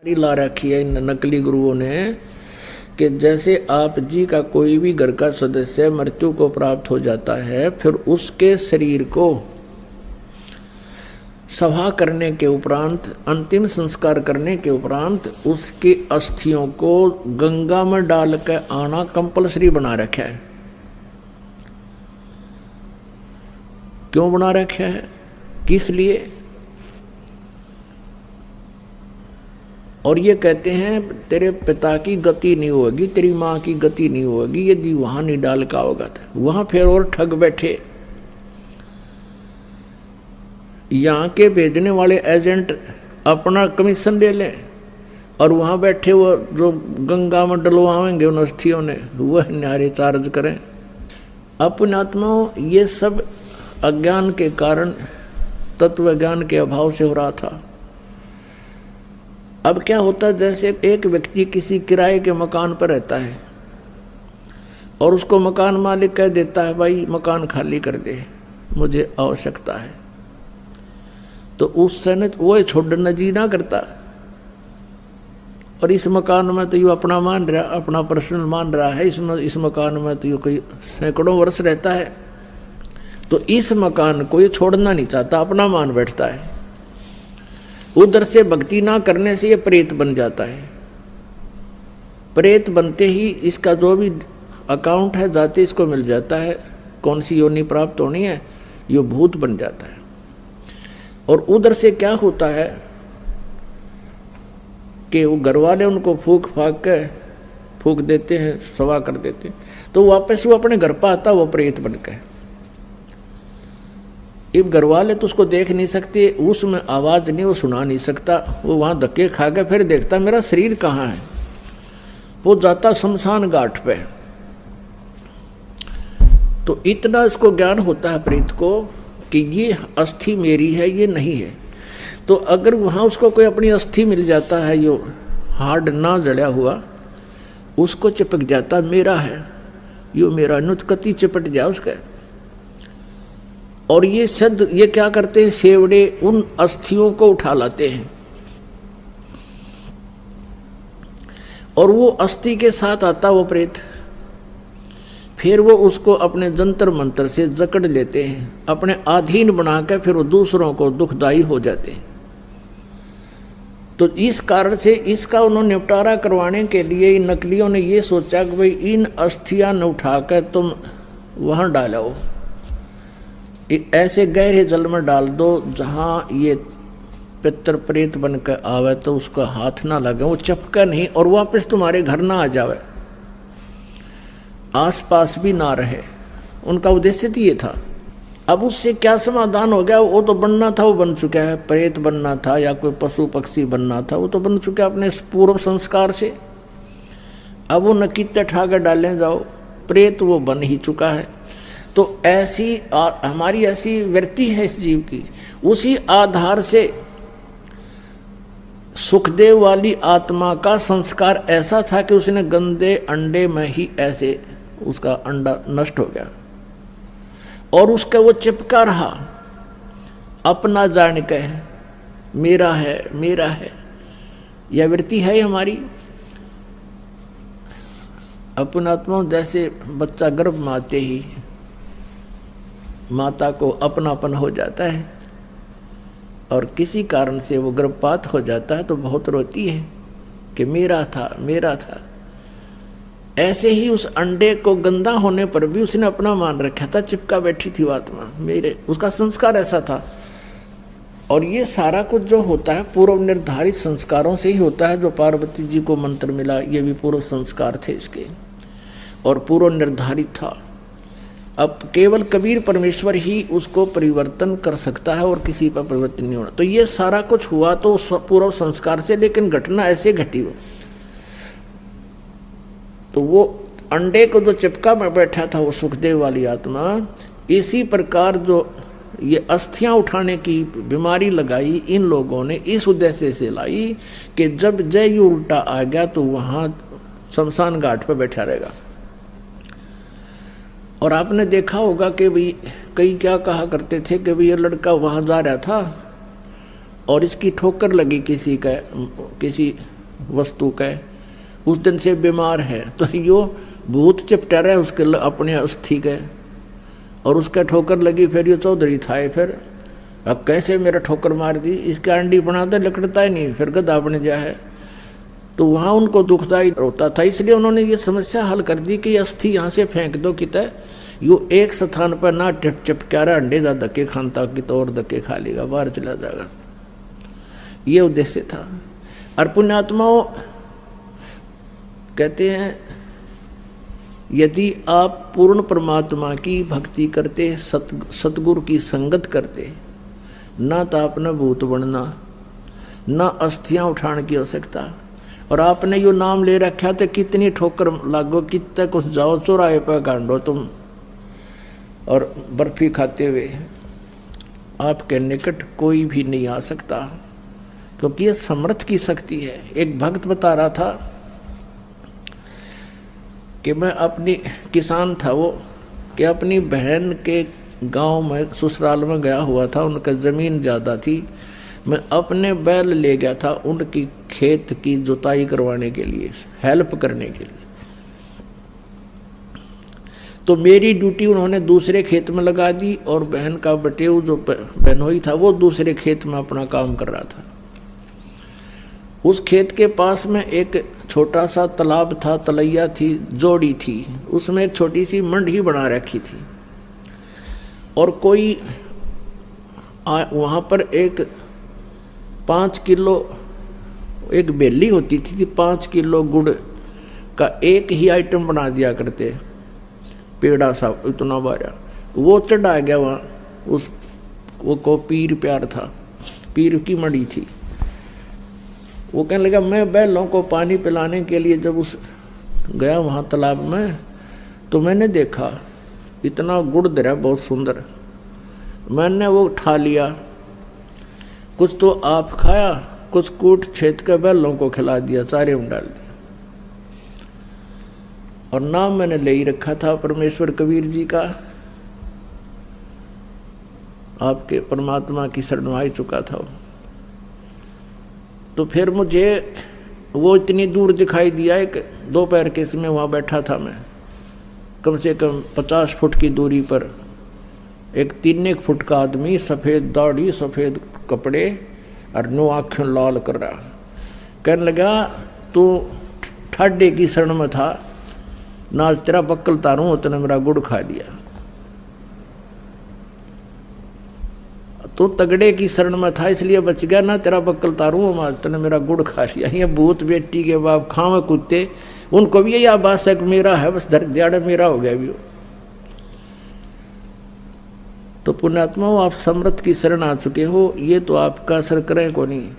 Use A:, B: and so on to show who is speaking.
A: ला रखी है इन नकली गुरुओं ने कि जैसे आप जी का कोई भी घर का सदस्य मृत्यु को प्राप्त हो जाता है, फिर उसके शरीर को सभा करने के उपरांत, अंतिम संस्कार करने के उपरांत उसकी अस्थियों को गंगा में डाल कर आना कंपलसरी बना रखा है। क्यों बना रखा है, किस लिए? और ये कहते हैं तेरे पिता की गति नहीं होगी, तेरी माँ की गति नहीं होगी यदि वहां नहीं डाल का होगा। तो वहां फिर और ठग बैठे। यहाँ के भेजने वाले एजेंट अपना कमीशन ले लें और वहां बैठे वो जो गंगा में डलवाएंगे उन अस्थियों ने, वह न्यारे चार्ज करें। अपने आत्माओं, ये सब अज्ञान के कारण, तत्व ज्ञान के अभाव से हो रहा था। अब क्या होता है, जैसे एक व्यक्ति किसी किराए के मकान पर रहता है और उसको मकान मालिक कह देता है भाई मकान खाली कर दे, मुझे आवश्यकता है, तो उस समय वो छोड़ना जी ना करता। और इस मकान में तो ये अपना मान रहा, अपना पर्सनल मान रहा है, इस मकान में तो ये कोई सैकड़ों वर्ष रहता है, तो इस मकान को ये छोड़ना नहीं चाहता, अपना मान बैठता है। उधर से भक्ति ना करने से ये प्रेत बन जाता है। प्रेत बनते ही इसका जो भी अकाउंट है जाते इसको मिल जाता है, कौन सी योनि प्राप्त होनी है, ये भूत बन जाता है। और उधर से क्या होता है कि वो घर वाले उनको फूक देते हैं, सवा कर देते हैं, तो वापस वो अपने घर पर आता, वो प्रेत बन के। अब घर वाले तो उसको देख नहीं सकते, उसमें आवाज नहीं, वो सुना नहीं सकता, वो वहां धक्के खा के फिर देखता मेरा शरीर कहाँ है। वो जाता शमशान घाट पे। तो इतना इसको ज्ञान होता है प्रेत को कि ये अस्थि मेरी है, ये नहीं है। तो अगर वहां उसको कोई अपनी अस्थि मिल जाता है, यो हार्ड ना जड़ा हुआ, उसको चिपक जाता मेरा है, यो मेरा, नुतकती चिपट जाए उसका। और ये सिद्ध, ये क्या करते हैं, सेवड़े उन अस्थियों को उठा लाते हैं और वो अस्थि के साथ आता वो प्रेत, फिर वो उसको अपने जंतर मंत्र से जकड़ लेते हैं, अपने अधीन बनाकर फिर वो दूसरों को दुखदाई हो जाते हैं। तो इस कारण से इसका उन्होंने निपटारा करवाने के लिए इन नकलियों ने ये सोचा कि भाई इन अस्थियां न उठाकर तुम वहां डालो, ऐसे गहरे जल में डाल दो जहां ये पितर प्रेत बनकर आवे तो उसका हाथ ना लगे, वो चपका नहीं और वापस तुम्हारे घर ना आ जावे, आसपास भी ना रहे। उनका उद्देश्य तो ये था। अब उससे क्या समाधान हो गया, वो तो बनना था वो बन चुका है, प्रेत बनना था या कोई पशु पक्षी बनना था वो तो बन चुका है अपने पूर्व संस्कार से। अब वो नकीते ठाकर डालें जाओ, प्रेत वो बन ही चुका है। तो ऐसी हमारी ऐसी वृत्ति है इस जीव की। उसी आधार से सुखदेव वाली आत्मा का संस्कार ऐसा था कि उसने गंदे अंडे में ही ऐसे उसका अंडा नष्ट हो गया और उसका वो चिपका रहा, अपना जान के मेरा है मेरा है। यह वृत्ति है हमारी। अपना आत्मा, जैसे बच्चा गर्भ में आते ही माता को अपनापन हो जाता है और किसी कारण से वो गर्भपात हो जाता है तो बहुत रोती है कि मेरा था मेरा था। ऐसे ही उस अंडे को गंदा होने पर भी उसने अपना मान रखा था, चिपका बैठी थी आत्मा मेरे, उसका संस्कार ऐसा था। और ये सारा कुछ जो होता है पूर्व निर्धारित संस्कारों से ही होता है। जो पार्वती जी को मंत्र मिला ये भी पूर्व संस्कार थे इसके और पूर्व निर्धारित था। अब केवल कबीर परमेश्वर ही उसको परिवर्तन कर सकता है और किसी पर परिवर्तन नहीं होना। तो ये सारा कुछ हुआ तो पूर्व संस्कार से, लेकिन घटना ऐसे घटी हो। तो वो अंडे को जो चिपका में बैठा था वो सुखदेव वाली आत्मा, इसी प्रकार जो ये अस्थियां उठाने की बीमारी लगाई इन लोगों ने इस उद्देश्य से लाई कि जब जय उल्टा आ गया तो वहां शमशान घाट पर बैठा रहेगा। और आपने देखा होगा कि भाई कई क्या कहा करते थे कि भाई ये लड़का वहां जा रहा था और इसकी ठोकर लगी किसी वस्तु का, उस दिन से बीमार है, तो यो भूत चिपटा रहा है उसके अपने अस्थि के, और उसका ठोकर लगी, फिर ये चौधरी था, फिर अब कैसे मेरा ठोकर मार दी, इसका अंडी बनाता लकड़ता ही नहीं, फिर गधा बन जा है। तो वहाँ उनको दुखदाई होता था, इसलिए उन्होंने ये समस्या हल कर दी कि अस्थि यहाँ से फेंक दो, कितने यो एक स्थान पर ना चिपका रहा, अंडे जा धक्के खानता कि तो और धक्के खा लेगा, बाहर चला जाएगा। ये उद्देश्य था। और पुण्यात्माओं कहते हैं यदि आप पूर्ण परमात्मा की भक्ति करते, सतगुरु की संगत करते, ना तो आपने भूत बनना, ना अस्थियां उठाने की आवश्यकता। और आपने यो नाम ले रखा तो कितनी ठोकर लागो, कितने कुछ जाओ चौराहे पर गांडो तुम, और बर्फी खाते हुए आपके निकट कोई भी नहीं आ सकता, क्योंकि ये समर्थ की शक्ति है। एक भक्त बता रहा था कि मैं अपनी किसान था वो, कि अपनी बहन के गांव में ससुराल में गया हुआ था, उनका ज़मीन ज़्यादा थी, मैं अपने बैल ले गया था उनकी खेत की जुताई करवाने के लिए, हेल्प करने के लिए। तो मेरी ड्यूटी उन्होंने दूसरे खेत में लगा दी, और बहन का बटेऊ जो बहनोई था वो दूसरे खेत में अपना काम कर रहा था। उस खेत के पास में एक छोटा सा तालाब था, तलैया थी, जोड़ी थी, उसमें एक छोटी सी मंडी बना रखी थी, और कोई वहाँ पर एक 5 किलो एक बेली होती थी, 5 किलो गुड़ का एक ही आइटम बना दिया करते, पेड़ा सा इतना बारा, वो चढ़ा गया वहाँ, उस वो को पीर प्यार था, पीर की मड़ी थी। वो कहने लगा मैं बैलों को पानी पिलाने के लिए जब उस गया वहाँ तालाब में, तो मैंने देखा इतना गुड़ दरा बहुत सुंदर, मैंने वो उठा लिया, कुछ तो आप खाया, कुछ कूट छेद के बैलों को खिला दिया, चारे में डाल दिया। और नाम मैंने ले ही रखा था परमेश्वर कबीर जी का, आपके परमात्मा की शरण में आ चुका था। तो फिर मुझे वो इतनी दूर दिखाई दिया, एक दोपहर के समय वहाँ बैठा था मैं, कम से कम 50 फुट की दूरी पर एक 3 फुट का आदमी, सफ़ेद दाढ़ी, सफ़ेद कपड़े और 9 आँखें लाल कर रहा, कहने लगा तो ठाडे की शरण में था, ना तेरा बक्कल तारूं उतने मेरा गुड़ खा लिया। तो तगड़े की शरण में था इसलिए बच गया, ना तेरा बक्कल तारूं उतने मेरा गुड़ खा लिया। ये भूत बेटी के बाप खावे कुत्ते, उनको भी यही आभास है कि मेरा है, बस धर दियाड़ा मेरा हो गया भी। तो पुण्यात्माओं आप समर्थ की शरण आ चुके हो, ये तो आपका असर करें को नहीं।